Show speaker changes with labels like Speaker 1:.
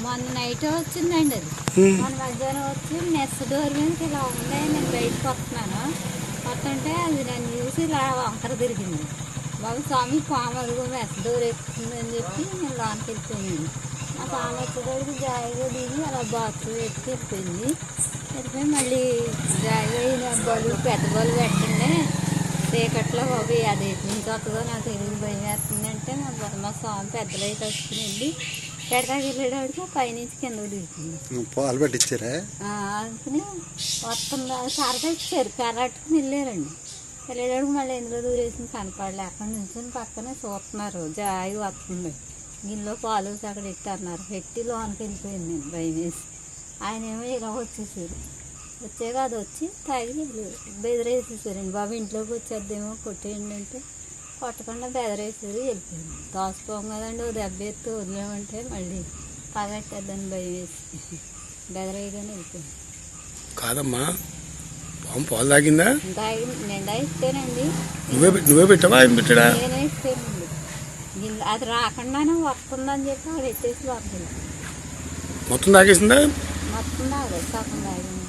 Speaker 1: మొన్న నైట్ వచ్చిందండి అది. మొన్న మధ్యాహ్నం వచ్చి మెస్ డోర్ మీదకి ఇలా ఉంది. నేను బయటకు వస్తున్నాను, వస్తుంటే అది నన్ను చూసి ఇలా వంకర తిరిగింది. బాబు స్వామి పాము అడుగు మెస్ డోర్ ఎక్కుతుందని చెప్పి నేను లోనికి వెళ్ళిపోయాను. ఆ పాము వచ్చేటప్పుడు జాయిగా దిగి అలా బాత్రూమ్ ఎత్తి వెళ్ళిపోయింది. వెళ్ళిపోయి మళ్ళీ జాయిగా బలు పెద్ద బలు పెట్టండి చీకట్లో బాబు అది ఎటు నుంచి వస్తుందో నాకు తెలియదు, భయం వేస్తుందంటే మా స్వామి పెద్దలు అయితే వచ్చుకుని వెళ్ళి ఎడతాకి వెళ్ళేటప్పుడు పైనుంచి కిందకు దిగుతుంది.
Speaker 2: పాలు పట్టించారా
Speaker 1: అనుకుని వస్తుందా కర్ర ఇచ్చారు, కర్ర అట్టుకుని వెళ్ళారండి. వెళ్ళేటప్పుడు మళ్ళీ ఎందులో దూరేసింది కనపడలే. అక్కడ నుంచి పక్కనే చూస్తున్నారు, జాయి వస్తుంది గిన్నెలో పాలు అక్కడ ఎట్టన్నారు. పెట్టి లోనికి వెళ్ళిపోయింది నేను భయం వేసి. ఆయన ఏమో ఇలా వచ్చేసారు. వచ్చాక అది వచ్చి తాగి బెదిరేసేసారండి. బాబు ఇంట్లోకి వచ్చేద్దేమో కొట్టేయండి అంటే కొట్టకుండా బెదరేసారు, వెళ్ళిపోయింది. తోసుకోం కదండి, ఓ దెబ్బ ఎత్తి వదిలేమంటే మళ్ళీ పగట్టేద్దని భయం వేసి బెదరేయగానే వెళ్ళిపోయింది.
Speaker 2: కాదమ్మా పాలు తాగిందా?
Speaker 1: నేను తాగిస్తేనండి.
Speaker 2: నువ్వే పెట్టావా ఆయన పెట్టాడా?
Speaker 1: నేనే ఇస్తానండి. అది రాకుండానే వస్తుందని చెప్పి అది ఎత్తేసి వస్తుంది.
Speaker 2: మొత్తం తాగేసిందా?
Speaker 1: మొత్తం తాగలేదు, సగం తాగింది.